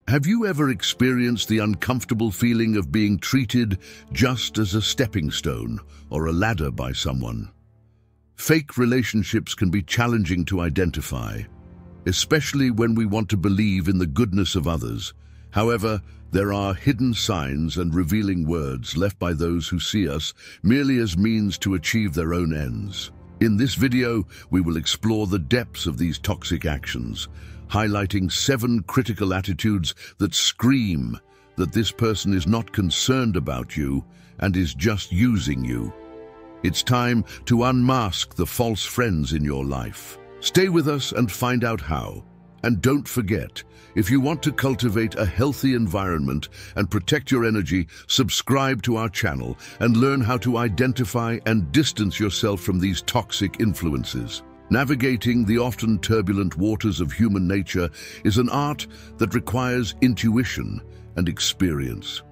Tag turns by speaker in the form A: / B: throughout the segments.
A: Have you ever experienced the uncomfortable feeling of being treated just as a stepping stone or a ladder by someone? Fake relationships can be challenging to identify, especially when we want to believe in the goodness of others. However, there are hidden signs and revealing words left by those who see us merely as means to achieve their own ends. In this video, we will explore the depths of these toxic actions, highlighting 7 critical attitudes that scream that this person is not concerned about you and is just using you. It's time to unmask the false friends in your life. Stay with us and find out how. And don't forget, if you want to cultivate a healthy environment and protect your energy, subscribe to our channel and learn how to identify and distance yourself from these toxic influences. Navigating the often turbulent waters of human nature is an art that requires intuition and experience.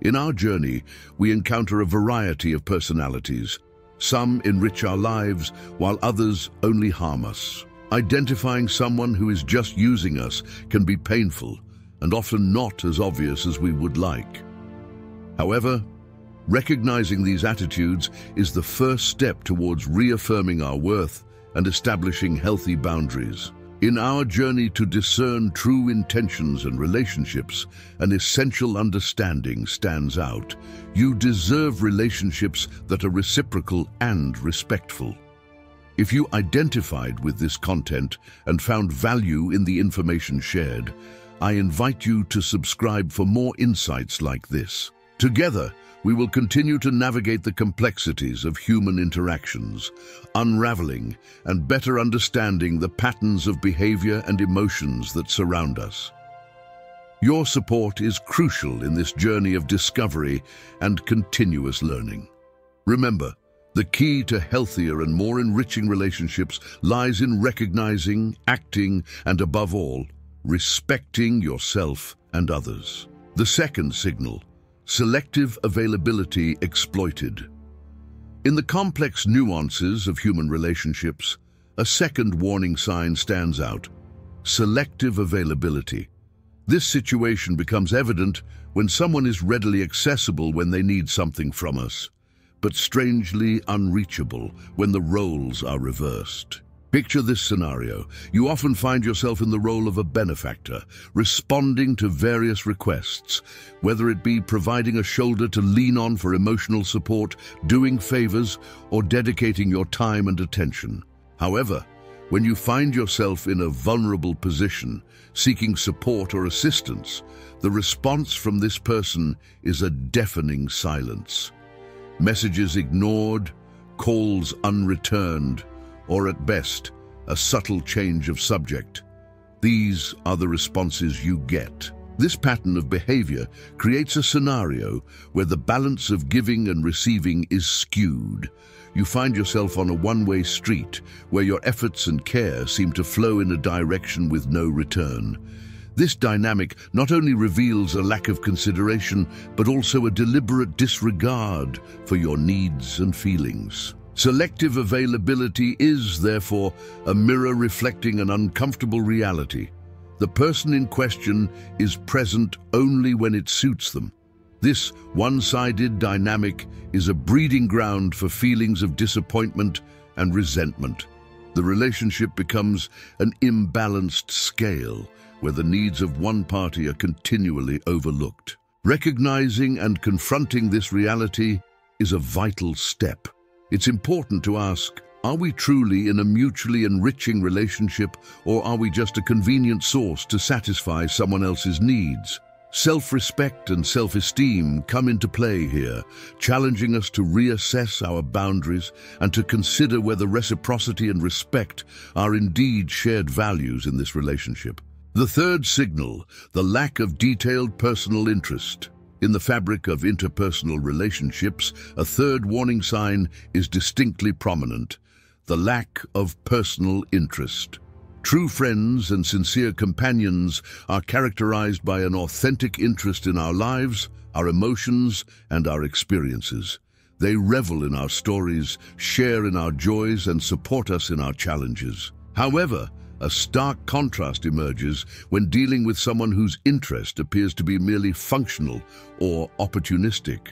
A: In our journey, we encounter a variety of personalities. Some enrich our lives, while others only harm us. Identifying someone who is just using us can be painful and often not as obvious as we would like. However, recognizing these attitudes is the first step towards reaffirming our worth and establishing healthy boundaries. In our journey to discern true intentions and relationships, an essential understanding stands out. You deserve relationships that are reciprocal and respectful. If you identified with this content and found value in the information shared, I invite you to subscribe for more insights like this. Together, we will continue to navigate the complexities of human interactions, unraveling and better understanding the patterns of behavior and emotions that surround us. Your support is crucial in this journey of discovery and continuous learning. Remember, the key to healthier and more enriching relationships lies in recognizing, acting, and above all, respecting yourself and others. The second signal: selective availability exploited. In the complex nuances of human relationships, a second warning sign stands out: selective availability. This situation becomes evident when someone is readily accessible when they need something from us, but strangely unreachable when the roles are reversed. Picture this scenario. You often find yourself in the role of a benefactor, responding to various requests, whether it be providing a shoulder to lean on for emotional support, doing favors, or dedicating your time and attention. However, when you find yourself in a vulnerable position, seeking support or assistance, the response from this person is a deafening silence. Messages ignored, calls unreturned, or at best, a subtle change of subject. These are the responses you get. This pattern of behavior creates a scenario where the balance of giving and receiving is skewed. You find yourself on a one-way street where your efforts and care seem to flow in a direction with no return. This dynamic not only reveals a lack of consideration, but also a deliberate disregard for your needs and feelings. Selective availability is, therefore, a mirror reflecting an uncomfortable reality. The person in question is present only when it suits them. This one-sided dynamic is a breeding ground for feelings of disappointment and resentment. The relationship becomes an imbalanced scale, where the needs of one party are continually overlooked. Recognizing and confronting this reality is a vital step. It's important to ask, are we truly in a mutually enriching relationship, or are we just a convenient source to satisfy someone else's needs? Self-respect and self-esteem come into play here, challenging us to reassess our boundaries and to consider whether reciprocity and respect are indeed shared values in this relationship. The third signal: the lack of detailed personal interest. In the fabric of interpersonal relationships, a third warning sign is distinctly prominent: the lack of personal interest. True friends and sincere companions are characterized by an authentic interest in our lives, our emotions, and our experiences. They revel in our stories, share in our joys, and support us in our challenges. However, A stark contrast emerges when dealing with someone whose interest appears to be merely functional or opportunistic.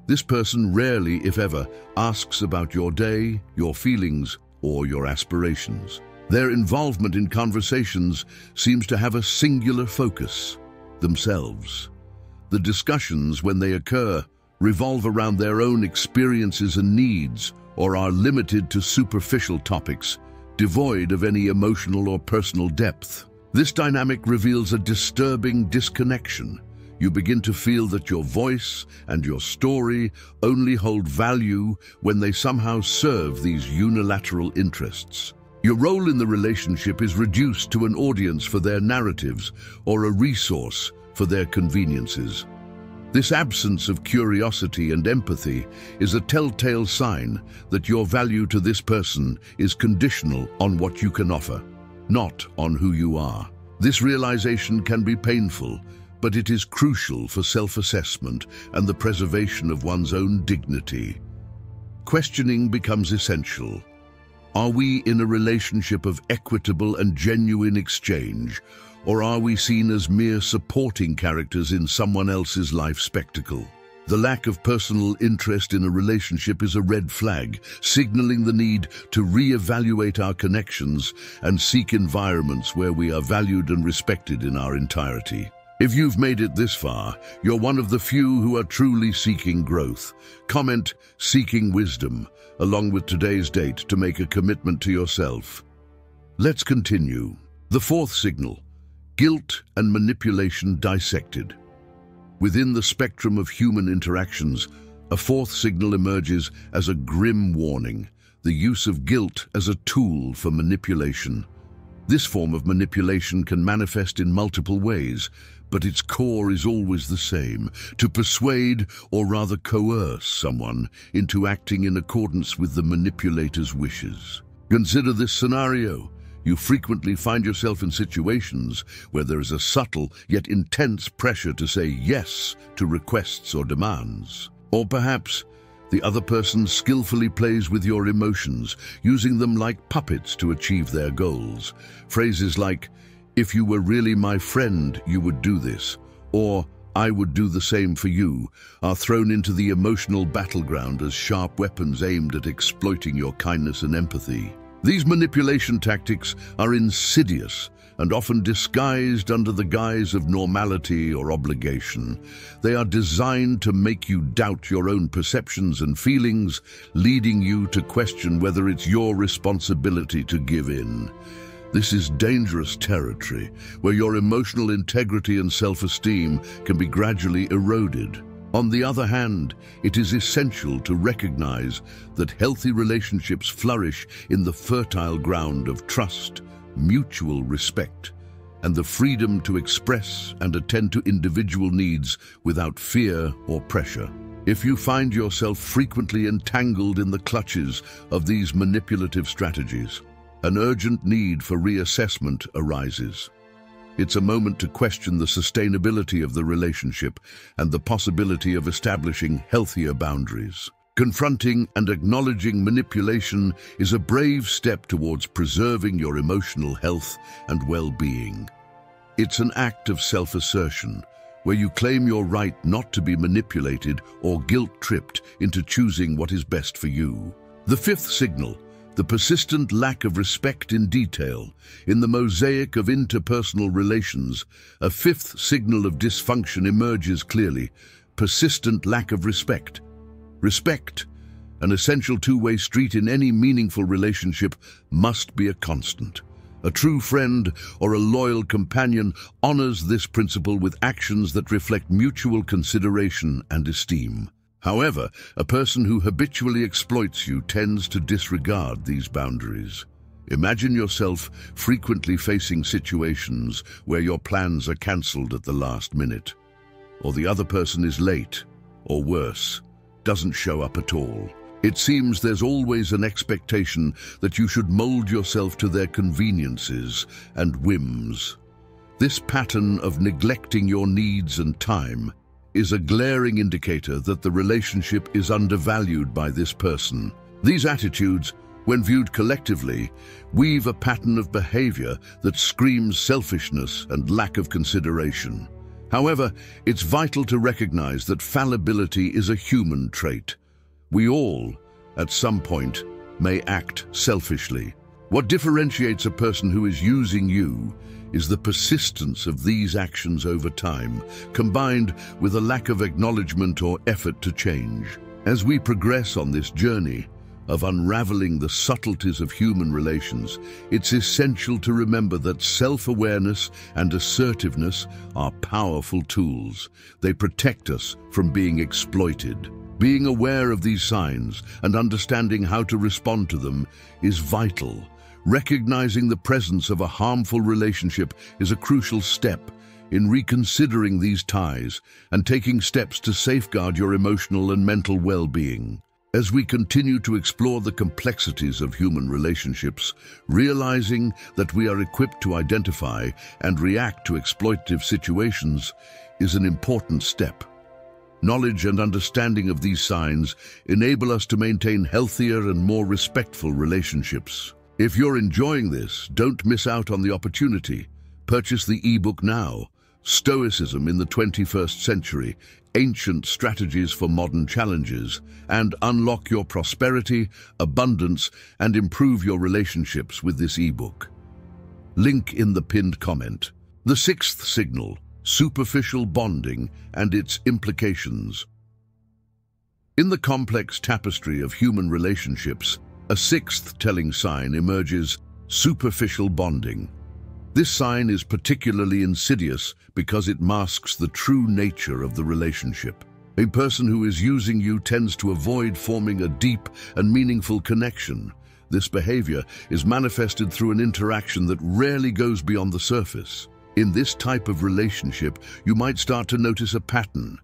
A: This person rarely, if ever, asks about your day, your feelings, or your aspirations. Their involvement in conversations seems to have a singular focus: themselves. The discussions, when they occur, revolve around their own experiences and needs, or are limited to superficial topics, devoid of any emotional or personal depth. This dynamic reveals a disturbing disconnection. You begin to feel that your voice and your story only hold value when they somehow serve these unilateral interests. Your role in the relationship is reduced to an audience for their narratives or a resource for their conveniences. This absence of curiosity and empathy is a telltale sign that your value to this person is conditional on what you can offer, not on who you are. This realization can be painful, but it is crucial for self-assessment and the preservation of one's own dignity. Questioning becomes essential. Are we in a relationship of equitable and genuine exchange, or are we seen as mere supporting characters in someone else's life spectacle? The lack of personal interest in a relationship is a red flag, signaling the need to reevaluate our connections and seek environments where we are valued and respected in our entirety. If you've made it this far, you're one of the few who are truly seeking growth. Comment "seeking wisdom" along with today's date to make a commitment to yourself. Let's continue. The fourth signal: guilt and manipulation dissected. Within the spectrum of human interactions, a fourth signal emerges as a grim warning: the use of guilt as a tool for manipulation. This form of manipulation can manifest in multiple ways, but its core is always the same: to persuade, or rather coerce, someone into acting in accordance with the manipulator's wishes. Consider this scenario. You frequently find yourself in situations where there is a subtle yet intense pressure to say yes to requests or demands. Or perhaps the other person skillfully plays with your emotions, using them like puppets to achieve their goals. Phrases like, "If you were really my friend, you would do this," or "I would do the same for you," are thrown into the emotional battleground as sharp weapons aimed at exploiting your kindness and empathy. These manipulation tactics are insidious and often disguised under the guise of normality or obligation. They are designed to make you doubt your own perceptions and feelings, leading you to question whether it's your responsibility to give in. This is dangerous territory, where your emotional integrity and self-esteem can be gradually eroded. On the other hand, it is essential to recognize that healthy relationships flourish in the fertile ground of trust, mutual respect, and the freedom to express and attend to individual needs without fear or pressure. If you find yourself frequently entangled in the clutches of these manipulative strategies, an urgent need for reassessment arises. It's a moment to question the sustainability of the relationship and the possibility of establishing healthier boundaries. Confronting and acknowledging manipulation is a brave step towards preserving your emotional health and well-being. It's an act of self-assertion, where you claim your right not to be manipulated or guilt-tripped into choosing what is best for you. The fifth signal: the persistent lack of respect in detail. In the mosaic of interpersonal relations, a fifth signal of dysfunction emerges clearly: persistent lack of respect. Respect, an essential two-way street in any meaningful relationship, must be a constant. A true friend or a loyal companion honors this principle with actions that reflect mutual consideration and esteem. However, a person who habitually exploits you tends to disregard these boundaries. Imagine yourself frequently facing situations where your plans are cancelled at the last minute, or the other person is late, or worse, doesn't show up at all. It seems there's always an expectation that you should mold yourself to their conveniences and whims. This pattern of neglecting your needs and time is a glaring indicator that the relationship is undervalued by this person. These attitudes, when viewed collectively, weave a pattern of behavior that screams selfishness and lack of consideration. However, it's vital to recognize that fallibility is a human trait. We all, at some point, may act selfishly. What differentiates a person who is using you is the persistence of these actions over time, combined with a lack of acknowledgement or effort to change. As we progress on this journey of unraveling the subtleties of human relations, it's essential to remember that self-awareness and assertiveness are powerful tools. They protect us from being exploited. Being aware of these signs and understanding how to respond to them is vital. Recognizing the presence of a harmful relationship is a crucial step in reconsidering these ties and taking steps to safeguard your emotional and mental well-being. As we continue to explore the complexities of human relationships, realizing that we are equipped to identify and react to exploitative situations is an important step. Knowledge and understanding of these signs enable us to maintain healthier and more respectful relationships. If you're enjoying this, don't miss out on the opportunity. Purchase the ebook now, Stoicism in the 21st Century, Ancient Strategies for Modern Challenges, and unlock your prosperity, abundance, and improve your relationships with this ebook. Link in the pinned comment. The sixth signal, superficial bonding and its implications. In the complex tapestry of human relationships, a sixth telling sign emerges: superficial bonding. This sign is particularly insidious because it masks the true nature of the relationship. A person who is using you tends to avoid forming a deep and meaningful connection. This behavior is manifested through an interaction that rarely goes beyond the surface. In this type of relationship, you might start to notice a pattern.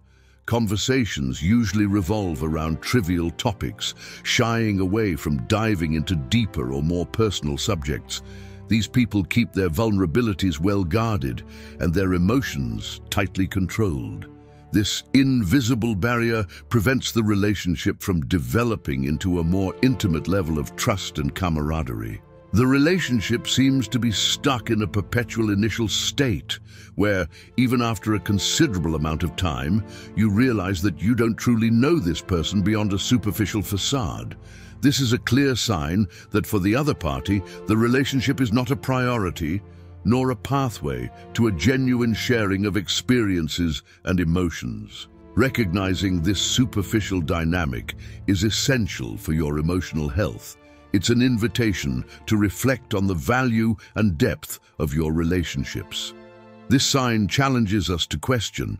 A: Conversations usually revolve around trivial topics, shying away from diving into deeper or more personal subjects. These people keep their vulnerabilities well guarded and their emotions tightly controlled. This invisible barrier prevents the relationship from developing into a more intimate level of trust and camaraderie. The relationship seems to be stuck in a perpetual initial state, where, even after a considerable amount of time, you realize that you don't truly know this person beyond a superficial facade. This is a clear sign that for the other party, the relationship is not a priority, nor a pathway to a genuine sharing of experiences and emotions. Recognizing this superficial dynamic is essential for your emotional health. It's an invitation to reflect on the value and depth of your relationships. This sign challenges us to question: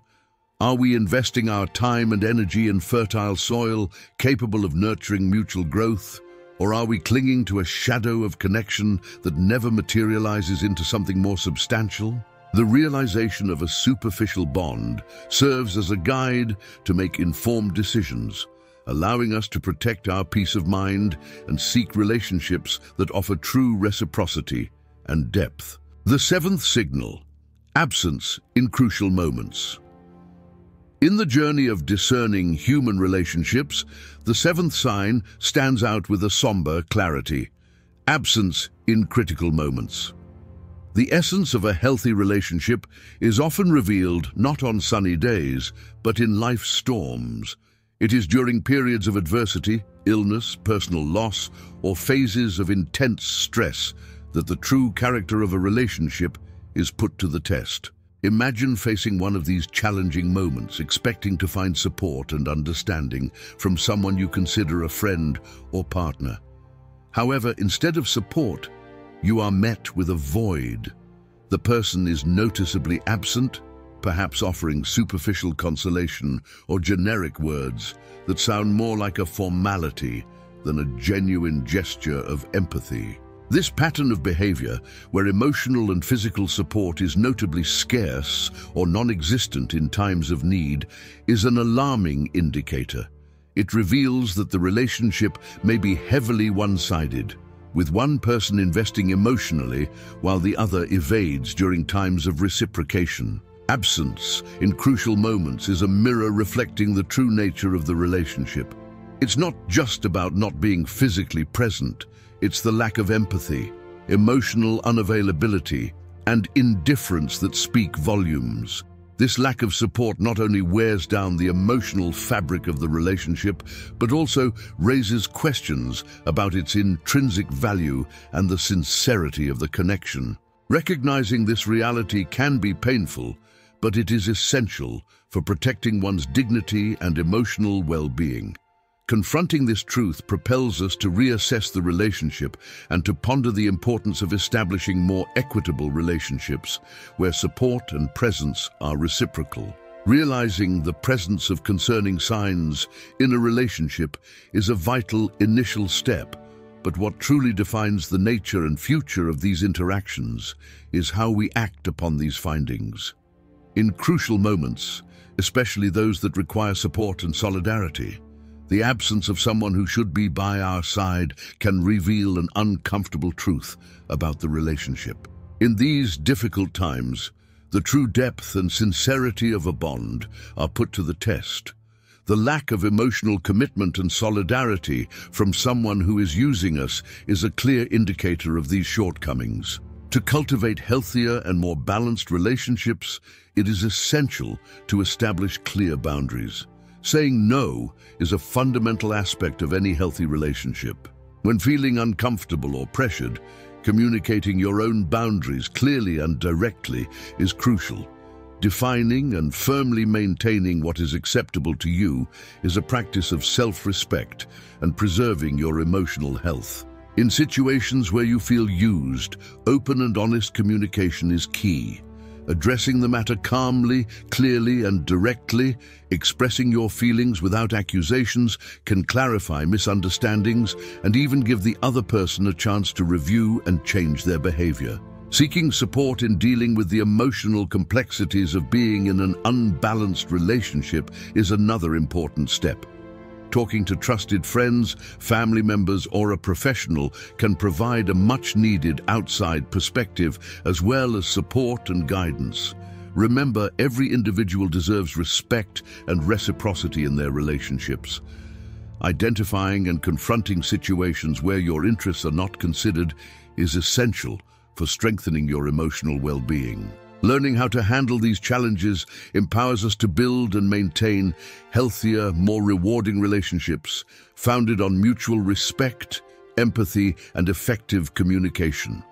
A: are we investing our time and energy in fertile soil capable of nurturing mutual growth? Or are we clinging to a shadow of connection that never materializes into something more substantial? The realization of a superficial bond serves as a guide to make informed decisions, allowing us to protect our peace of mind and seek relationships that offer true reciprocity and depth. The seventh signal: absence in crucial moments. In the journey of discerning human relationships, the seventh sign stands out with a somber clarity: absence in critical moments. The essence of a healthy relationship is often revealed not on sunny days, but in life's storms. It is during periods of adversity, illness, personal loss, or phases of intense stress that the true character of a relationship is put to the test. Imagine facing one of these challenging moments, expecting to find support and understanding from someone you consider a friend or partner. However, instead of support, you are met with a void. The person is noticeably absent, perhaps offering superficial consolation or generic words that sound more like a formality than a genuine gesture of empathy. This pattern of behavior, where emotional and physical support is notably scarce or non-existent in times of need, is an alarming indicator. It reveals that the relationship may be heavily one-sided, with one person investing emotionally while the other evades during times of reciprocation. Absence in crucial moments is a mirror reflecting the true nature of the relationship. It's not just about not being physically present. It's the lack of empathy, emotional unavailability, and indifference that speak volumes. This lack of support not only wears down the emotional fabric of the relationship, but also raises questions about its intrinsic value and the sincerity of the connection. Recognizing this reality can be painful, but it is essential for protecting one's dignity and emotional well-being. Confronting this truth propels us to reassess the relationship and to ponder the importance of establishing more equitable relationships where support and presence are reciprocal. Realizing the presence of concerning signs in a relationship is a vital initial step, but what truly defines the nature and future of these interactions is how we act upon these findings. In crucial moments, especially those that require support and solidarity, the absence of someone who should be by our side can reveal an uncomfortable truth about the relationship. In these difficult times, the true depth and sincerity of a bond are put to the test. The lack of emotional commitment and solidarity from someone who is using us is a clear indicator of these shortcomings. To cultivate healthier and more balanced relationships, it is essential to establish clear boundaries. Saying no is a fundamental aspect of any healthy relationship. When feeling uncomfortable or pressured, communicating your own boundaries clearly and directly is crucial. Defining and firmly maintaining what is acceptable to you is a practice of self-respect and preserving your emotional health. In situations where you feel used, open and honest communication is key. Addressing the matter calmly, clearly, and directly, expressing your feelings without accusations can clarify misunderstandings and even give the other person a chance to review and change their behavior. Seeking support in dealing with the emotional complexities of being in an unbalanced relationship is another important step. Talking to trusted friends, family members, or a professional can provide a much-needed outside perspective as well as support and guidance. Remember, every individual deserves respect and reciprocity in their relationships. Identifying and confronting situations where your interests are not considered is essential for strengthening your emotional well-being. Learning how to handle these challenges empowers us to build and maintain healthier, more rewarding relationships founded on mutual respect, empathy, and effective communication.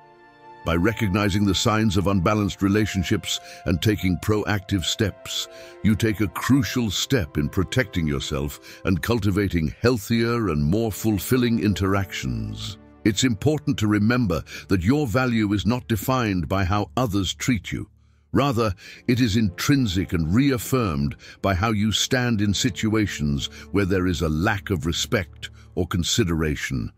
A: By recognizing the signs of unbalanced relationships and taking proactive steps, you take a crucial step in protecting yourself and cultivating healthier and more fulfilling interactions. It's important to remember that your value is not defined by how others treat you. Rather, it is intrinsic and reaffirmed by how you stand in situations where there is a lack of respect or consideration.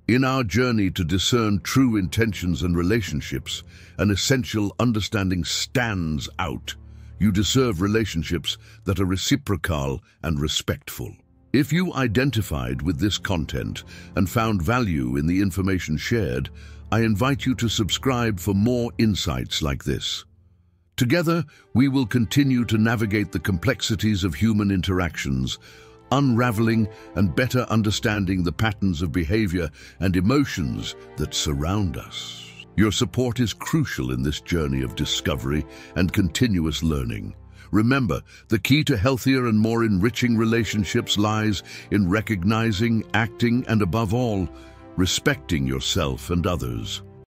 A: In our journey to discern true intentions and relationships, an essential understanding stands out. You deserve relationships that are reciprocal and respectful. If you identified with this content and found value in the information shared, I invite you to subscribe for more insights like this. Together, we will continue to navigate the complexities of human interactions, unraveling and better understanding the patterns of behavior and emotions that surround us. Your support is crucial in this journey of discovery and continuous learning. Remember, the key to healthier and more enriching relationships lies in recognizing, acting, and above all, respecting yourself and others.